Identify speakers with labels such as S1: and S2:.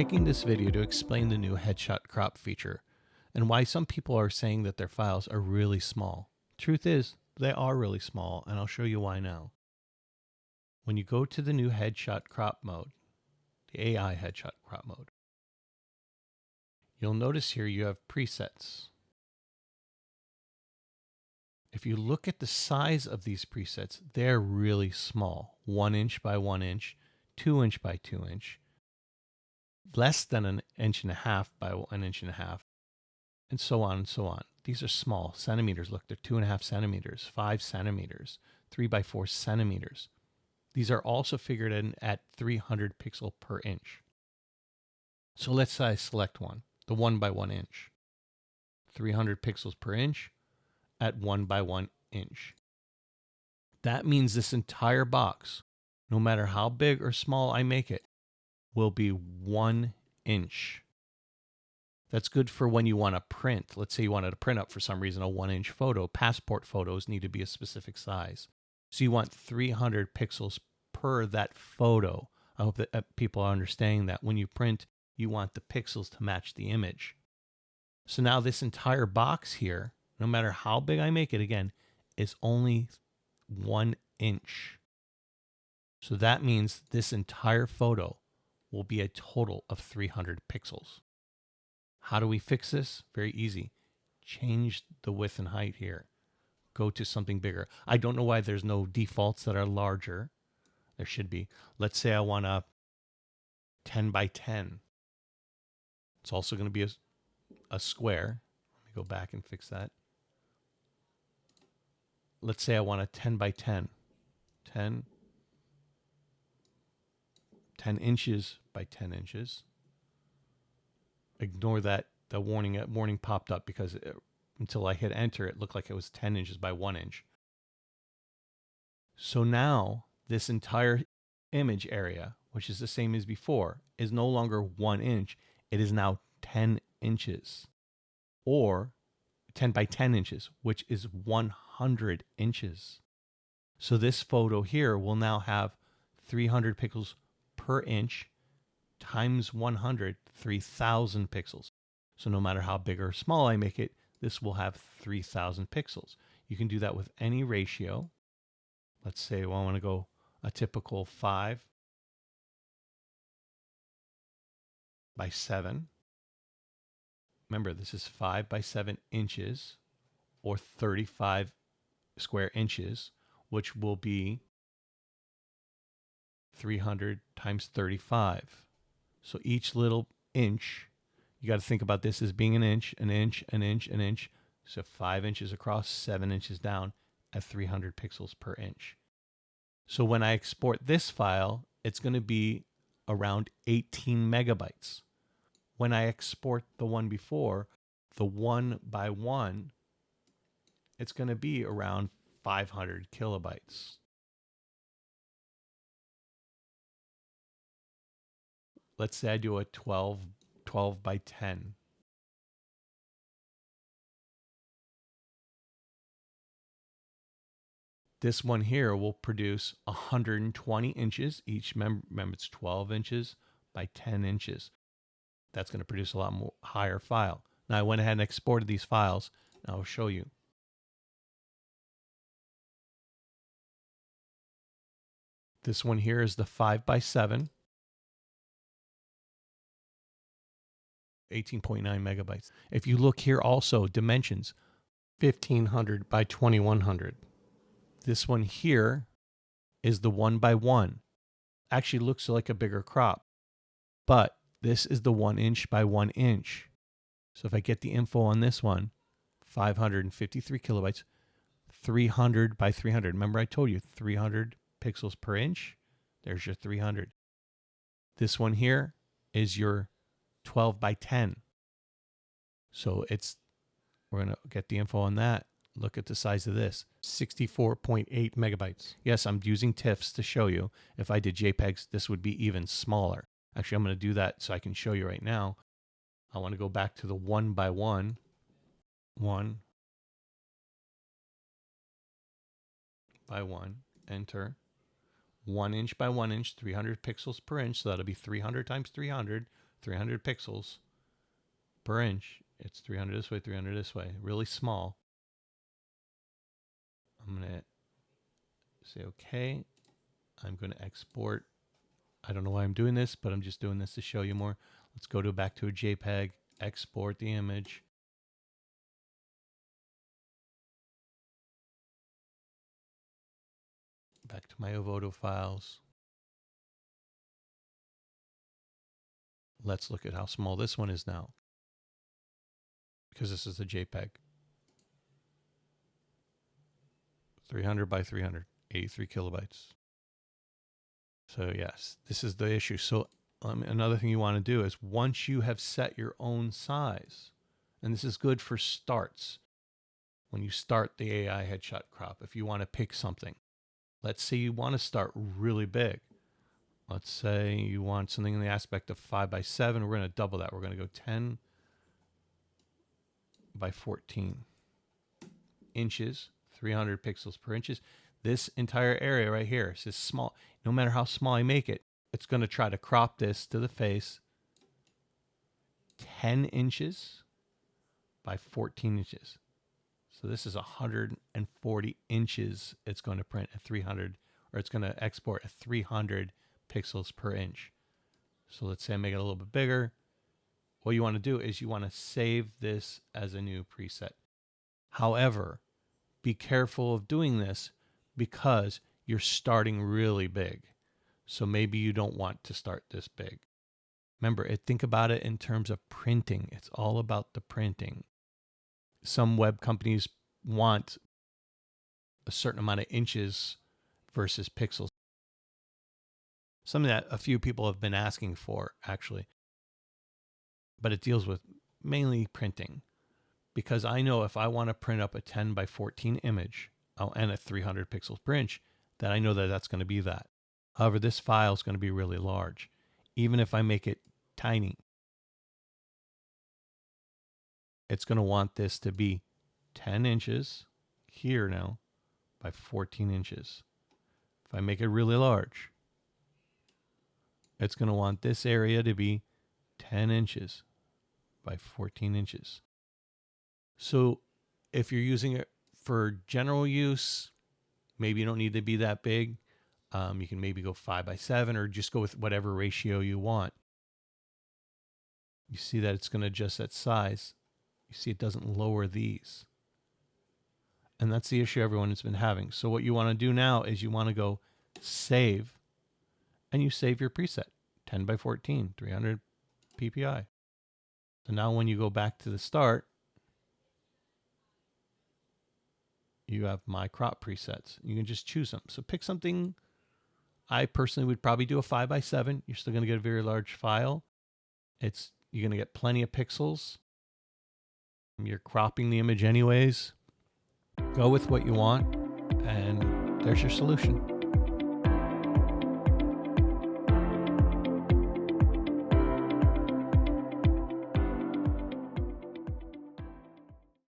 S1: making this video to explain the new headshot crop feature and why some people are saying that their files are really small. Truth is, they are really small, and I'll show you why now. When you go to the new headshot crop mode, the AI headshot crop mode, you'll notice here you have presets. If you look at the size of these presets, they're really small. 1 inch by 1 inch, 2 inch by 2 inch, less than an inch and a half by 1 inch and a half, and so on and so on. These are small centimeters. Look, they're 2.5 centimeters, 5 centimeters, 3 by 4 centimeters. These are also figured in at 300 pixel per inch. So let's say I select one, the 1 by 1 inch, 300 pixels per inch at 1 by 1 inch. That means this entire box, no matter how big or small I make it, will be 1 inch. That's good for when you want to print. Let's say you wanted to print up for some reason a 1-inch photo. Passport photos need to be a specific size. So you want 300 pixels per that photo. I hope that people are understanding that when you print, you want the pixels to match the image. So now this entire box here, no matter how big I make it, again, is only 1 inch. So that means this entire photo will be a total of 300 pixels. How do we fix this? Very easy. Change the width and height here. Go to something bigger. I don't know why there's no defaults that are larger. There should be. Let's say I want a 10 by 10. It's also going to be a square. Let me go back and fix that. Let's say I want a 10 by 10. 10 inches by 10 inches. Ignore that. The warning popped up because until I hit enter, it looked like it was 10 inches by 1 inch. So now this entire image area, which is the same as before, is no longer 1 inch. It is now 10 inches, or 10 by 10 inches, which is 100 inches. So this photo here will now have 300 pixels per inch times 100, 3,000 pixels. So no matter how big or small I make it, this will have 3,000 pixels. You can do that with any ratio. Let's say I want to go a typical 5 by 7. Remember, this is 5 by 7 inches, or 35 square inches, which will be 300 times 35. So each little inch, you got to think about this as being an inch, an inch, an inch, an inch. So 5 inches across, 7 inches down at 300 pixels per inch. So when I export this file, it's going to be around 18 megabytes. When I export the one before, the 1 by 1, it's going to be around 500 kilobytes. Let's say I do a 12 by 10. This one here will produce 120 inches. Each remember it's 12 inches by 10 inches. That's going to produce a lot more higher file. Now I went ahead and exported these files, and I'll show you. This one here is the 5 by 7. 18.9 megabytes. If you look here also, dimensions, 1500 by 2100. This one here is the 1 by 1. Actually looks like a bigger crop, but this is the 1 inch by 1 inch. So if I get the info on this one, 553 kilobytes, 300 by 300. Remember I told you 300 pixels per inch? There's your 300. This one here is your 12 by 10. So we're going to get the info on that. Look at the size of this, 64.8 megabytes. Yes, I'm using TIFFs to show you. If I did JPEGs, this would be even smaller. Actually, I'm going to do that so I can show you right now. I want to go back to the 1 by 1. 1 by 1, enter. 1 inch by 1 inch, 300 pixels per inch. So that'll be 300 times 300, 300 pixels per inch. It's 300 this way, 300 this way. Really small. I'm going to say okay. I'm going to export. I don't know why I'm doing this, but I'm just doing this to show you more. Let's go back to a JPEG, export the image. Back to my Evoto files. Let's look at how small this one is now, because this is a JPEG. 300 by 300, 83 kilobytes. So yes, this is the issue. So another thing you want to do is once you have set your own size, and this is good for starts, when you start the AI headshot crop, if you want to pick something, let's say you want to start really big. Let's say you want something in the aspect of 5 by 7. We're going to double that. We're going to go 10 by 14 inches, 300 pixels per inches. This entire area right here is small. No matter how small I make it, it's going to try to crop this to the face 10 inches by 14 inches. So this is 140 inches it's going to print at 300, or it's going to export at 300 pixels per inch. So let's say I make it a little bit bigger. What you want to do is you want to save this as a new preset. However, be careful of doing this because you're starting really big. So maybe you don't want to start this big. Remember, think about it in terms of printing. It's all about the printing. Some web companies want a certain amount of inches versus pixels. Something that a few people have been asking for, actually. But it deals with mainly printing. Because I know if I want to print up a 10 by 14 image and at 300 pixels per inch, that I know that that's going to be that. However, this file is going to be really large. Even if I make it tiny, it's going to want this to be 10 inches here now by 14 inches. If I make it really large, it's going to want this area to be 10 inches by 14 inches. So if you're using it for general use, maybe you don't need to be that big. You can maybe go 5 by 7 or just go with whatever ratio you want. You see that it's going to adjust that size. You see it doesn't lower these. And that's the issue everyone has been having. So what you want to do now is you want to go save, and you save your preset, 10 by 14, 300 ppi. So now when you go back to the start, you have my crop presets. You can just choose them. So pick something. I personally would probably do a 5 by 7. You're still going to get a very large file. You're going to get plenty of pixels. You're cropping the image anyways. Go with what you want, and there's your solution.